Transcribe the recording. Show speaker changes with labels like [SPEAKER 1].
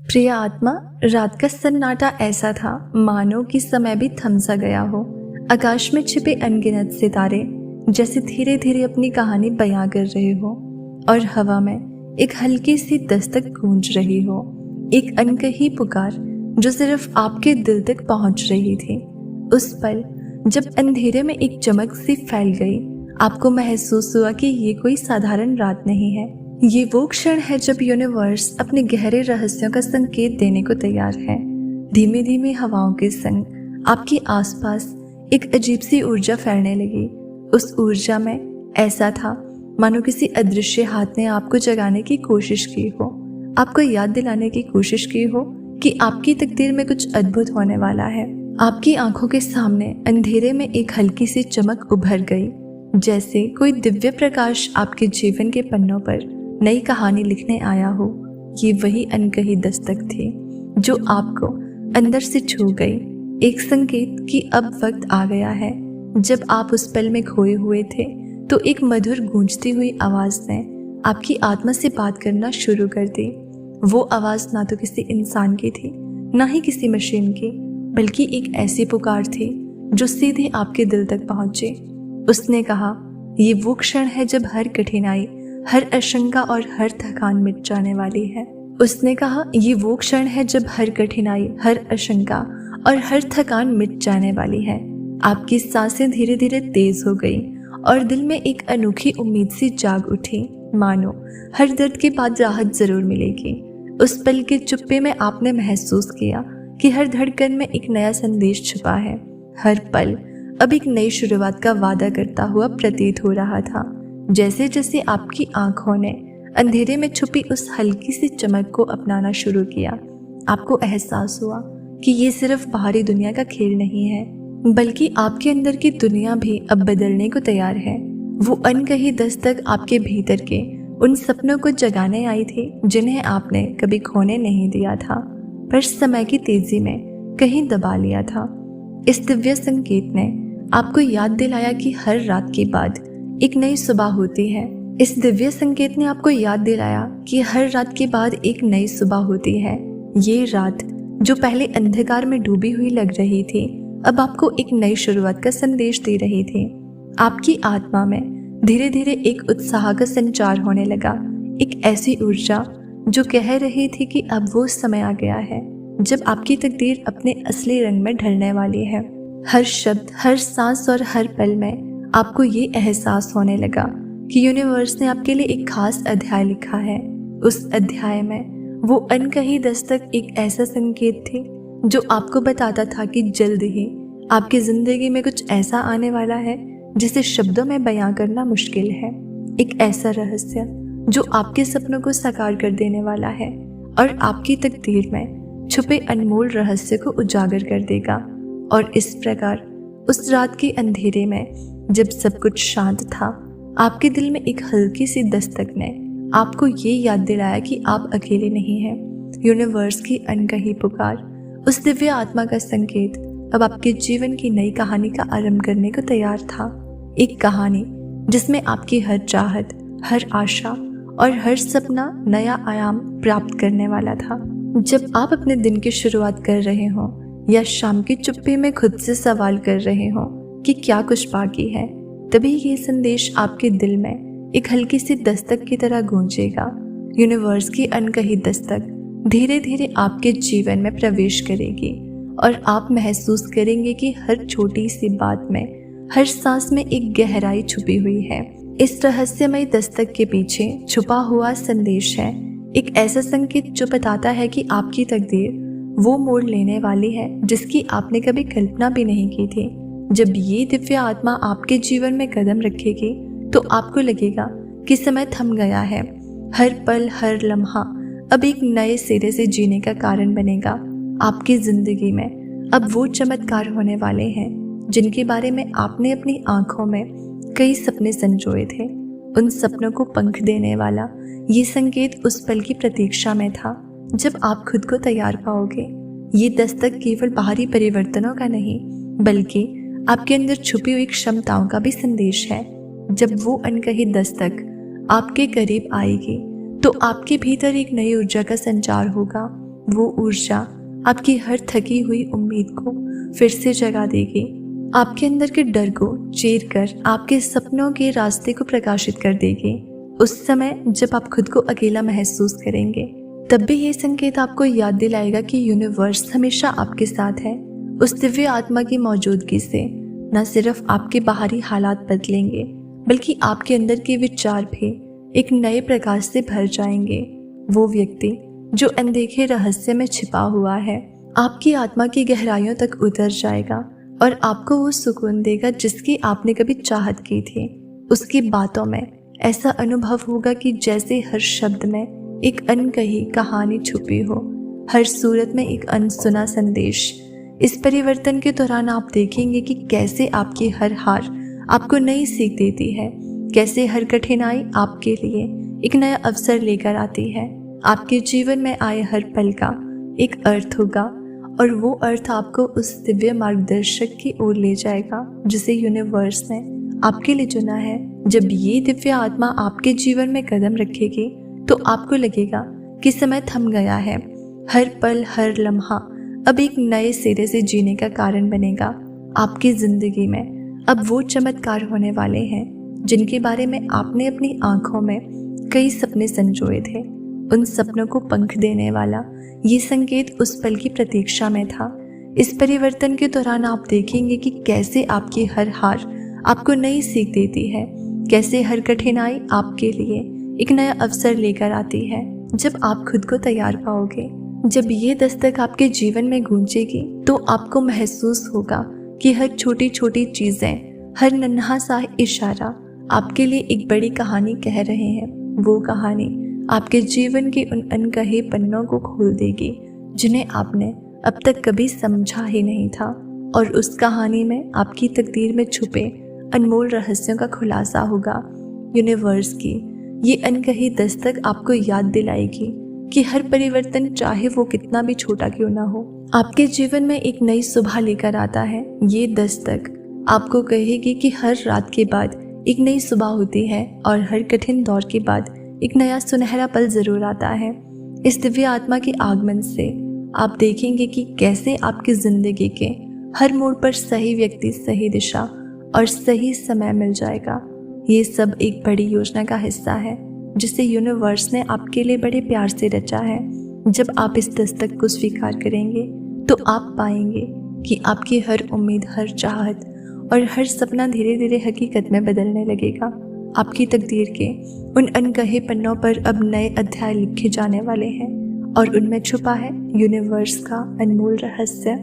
[SPEAKER 1] प्रिय आत्मा, रात का सन्नाटा ऐसा था मानो कि समय भी थम सा गया हो। आकाश में छिपे अनगिनत सितारे जैसे धीरे धीरे अपनी कहानी बयां कर रहे हो और हवा में एक हल्की सी दस्तक गूंज रही हो, एक अनकही पुकार जो सिर्फ आपके दिल तक पहुंच रही थी। उस पल जब अंधेरे में एक चमक सी फैल गई, आपको महसूस हुआ कि ये कोई साधारण रात नहीं है। ये वो क्षण है जब यूनिवर्स अपने गहरे रहस्यों का संकेत देने को तैयार है। धीमी धीमी हवाओं के संग आपके आसपास एक अजीब सी ऊर्जा फैलने लगी। उस ऊर्जा में ऐसा था मानो किसी अदृश्य हाथ ने आपको जगाने की कोशिश की हो, आपको याद दिलाने की कोशिश की हो कि आपकी तकदीर में कुछ अद्भुत होने वाला है। आपकी आंखों के सामने अंधेरे में एक हल्की सी चमक उभर गई, जैसे कोई दिव्य प्रकाश आपके जीवन के पन्नों पर नई कहानी लिखने आया हो। ये वही अनकही दस्तक थी जो आपको अंदर से छू गई, एक संकेत कि अब वक्त आ गया है। जब आप उस पल में खोए हुए थे तो एक मधुर गूंजती हुई आवाज ने आपकी आत्मा से बात करना शुरू कर दी। वो आवाज ना तो किसी इंसान की थी, ना ही किसी मशीन की, बल्कि एक ऐसी पुकार थी जो सीधे आपके दिल तक पहुंची। उसने कहा, ये वो क्षण है जब हर कठिनाई, हर आशंका और हर थकान मिट जाने वाली है। उसने कहा, ये वो क्षण है जब हर कठिनाई, हर आशंका और हर थकान मिट जाने वाली है। आपकी सांसें धीरे धीरे तेज हो गई और दिल में एक अनोखी उम्मीद सी जाग उठी, मानो हर दर्द के बाद राहत जरूर मिलेगी। उस पल के चुप्पे में आपने महसूस किया कि हर धड़कन में एक नया संदेश छुपा है। हर पल अब एक नई शुरुआत का वादा करता हुआ प्रतीत हो रहा था। जैसे जैसे आपकी आंखों ने अंधेरे में छुपी उस हल्की सी चमक को अपनाना शुरू किया, आपको एहसास हुआ कि ये सिर्फ बाहरी दुनिया का खेल नहीं है, बल्कि आपके अंदर की दुनिया भी अब बदलने को तैयार है। वो अनकही दस्तक आपके भीतर के उन सपनों को जगाने आई थी जिन्हें आपने कभी खोने नहीं दिया था, पर समय की तेजी में कहीं दबा लिया था। इस दिव्य संकेत ने आपको याद दिलाया कि हर रात के बाद एक नई सुबह होती है। इस दिव्य संकेत ने आपको याद दिलाया कि हर रात के बाद एक नई सुबह होती है। ये रात जो पहले अंधकार में डूबी हुई लग रही थी, अब आपको एक नई शुरुआत का संदेश दे रही थी। आपकी आत्मा में धीरे धीरे एक उत्साह का संचार होने लगा, एक ऐसी ऊर्जा जो कह रही थी कि अब वो समय आ गया है जब आपकी तकदीर अपने असली रंग में ढलने वाली है। हर शब्द, हर सांस और हर पल में आपको ये एहसास होने लगा कि यूनिवर्स ने आपके लिए एक खास अध्याय लिखा है। उस अध्याय में वो अनकही दस्तक एक ऐसा संकेत थी जो आपको बताता था कि जल्द ही आपकी जिंदगी में कुछ ऐसा आने वाला है जिसे शब्दों में बयां करना मुश्किल है। एक ऐसा रहस्य जो आपके सपनों को साकार कर देने वाला है और आपकी तकदीर में छुपे अनमोल रहस्य को उजागर कर देगा। और इस प्रकार उस रात के अंधेरे में जब सब कुछ शांत था, आपके दिल में एक हल्की सी दस्तक ने आपको ये याद दिलाया कि आप अकेले नहीं हैं। यूनिवर्स की अनकही पुकार, उस दिव्य आत्मा का संकेत अब आपके जीवन की नई कहानी का आरंभ करने को तैयार था। एक कहानी जिसमें आपकी हर चाहत, हर आशा और हर सपना नया आयाम प्राप्त करने वाला था। जब आप अपने दिन की शुरुआत कर रहे हो या शाम की चुप्पी में खुद से सवाल कर रहे हो कि क्या कुछ बाकी है, तभी ये संदेश आपके दिल में एक हल्की सी दस्तक की तरह गूंजेगा। यूनिवर्स की अनकही दस्तक धीरे धीरे आपके जीवन में प्रवेश करेगी और आप महसूस करेंगे कि हर छोटी सी बात में, हर सांस में एक गहराई छुपी हुई है। इस रहस्यमयी दस्तक के पीछे छुपा हुआ संदेश है एक ऐसा संकेत जो बताता है कि आपकी तकदीर वो मोड़ लेने वाली है जिसकी आपने कभी कल्पना भी नहीं की थी। जब ये दिव्य आत्मा आपके जीवन में कदम रखेगी तो आपको लगेगा कि समय थम गया है। हर पल, हर लम्हा अब एक नए सिरे से जीने का कारण बनेगा। आपकी जिंदगी में अब वो चमत्कार होने वाले हैं जिनके बारे में आपने अपनी आंखों में कई सपने संजोए थे। उन सपनों को पंख देने वाला ये संकेत उस पल की प्रतीक्षा में था जब आप खुद को तैयार पाओगे। ये दस्तक केवल बाहरी परिवर्तनों का नहीं, बल्कि आपके अंदर छुपी हुई क्षमताओं का भी संदेश है। जब वो अनकही दस्तक आपके करीब आएगी तो आपके भीतर एक नई ऊर्जा का संचार होगा, वो ऊर्जा आपकी हर थकी हुई उम्मीद को फिर से जगा देगी, आपके अंदर के डर को चीर कर आपके सपनों के रास्ते को प्रकाशित कर देगी। उस समय जब आप खुद को अकेला महसूस करेंगे, तब भी ये संकेत आपको याद दिलाएगा कि यूनिवर्स हमेशा आपके साथ है। उस दिव्य आत्मा की मौजूदगी से न सिर्फ आपके बाहरी हालात बदलेंगे, बल्कि आपके अंदर के विचार भी एक नए प्रकाश से भर जाएंगे। वो व्यक्ति जो अनदेखे रहस्य में छिपा हुआ है, आपकी आत्मा की गहराइयों तक उतर जाएगा और आपको वो सुकून देगा जिसकी आपने कभी चाहत की थी। उसकी बातों में ऐसा अनुभव होगा कि जैसे हर शब्द में एक अनकही कहानी छुपी हो, हर सूरत में एक अनसुना संदेश। इस परिवर्तन के दौरान आप देखेंगे कि कैसे आपकी हर हार आपको नई सीख देती है, कैसे हर कठिनाई आपके लिए एक नया अवसर लेकर आती है। आपके जीवन में आए हर पल का एक अर्थ होगा और वो अर्थ आपको उस दिव्य मार्गदर्शक की ओर ले जाएगा जिसे यूनिवर्स ने आपके लिए चुना है। जब ये दिव्य आत्मा आपके जीवन में कदम रखेगी तो आपको लगेगा कि समय थम गया है। हर पल, हर लम्हा अब एक नए सिरे से जीने का कारण बनेगा। आपकी जिंदगी में अब वो चमत्कार होने वाले हैं जिनके बारे में आपने अपनी आंखों में कई सपने संजोए थे। उन सपनों को पंख देने वाला ये संकेत उस पल की प्रतीक्षा में था। इस परिवर्तन के दौरान आप देखेंगे कि कैसे आपकी हर हार आपको नई सीख देती है, कैसे हर कठिनाई आपके लिए एक नया अवसर लेकर आती है। जब आप खुद को तैयार पाओगे, जब ये दस्तक आपके जीवन में गूंजेगी, तो आपको महसूस होगा कि हर छोटी छोटी चीजें, हर नन्हा सा इशारा आपके लिए एक बड़ी कहानी कह रहे हैं। वो कहानी आपके जीवन के उन अनकहे पन्नों को खोल देगी जिन्हें आपने अब तक कभी समझा ही नहीं था, और उस कहानी में आपकी तकदीर में छुपे अनमोल रहस्यों का खुलासा होगा। यूनिवर्स की ये अनकही दस्तक आपको याद दिलाएगी कि हर परिवर्तन, चाहे वो कितना भी छोटा क्यों ना हो, आपके जीवन में एक नई सुबह लेकर आता है। ये दस्तक आपको कहेगी कि हर रात के बाद एक नई सुबह होती है और हर कठिन दौर के बाद एक नया सुनहरा पल जरूर आता है। इस दिव्य आत्मा के आगमन से आप देखेंगे कि कैसे आपकी जिंदगी के हर मोड़ पर सही व्यक्ति, सही दिशा और सही समय मिल जाएगा। ये सब एक बड़ी योजना का हिस्सा है जिसे यूनिवर्स ने आपके लिए बड़े प्यार से रचा है। जब आप इस दस्तक को स्वीकार करेंगे तो आप पाएंगे कि आपकी हर उम्मीद, हर चाहत और हर सपना धीरे धीरे हकीकत में बदलने लगेगा। आपकी तकदीर के उन अनकहे पन्नों पर अब नए अध्याय लिखे जाने वाले हैं और उनमें छुपा है यूनिवर्स का अनमोल रहस्य।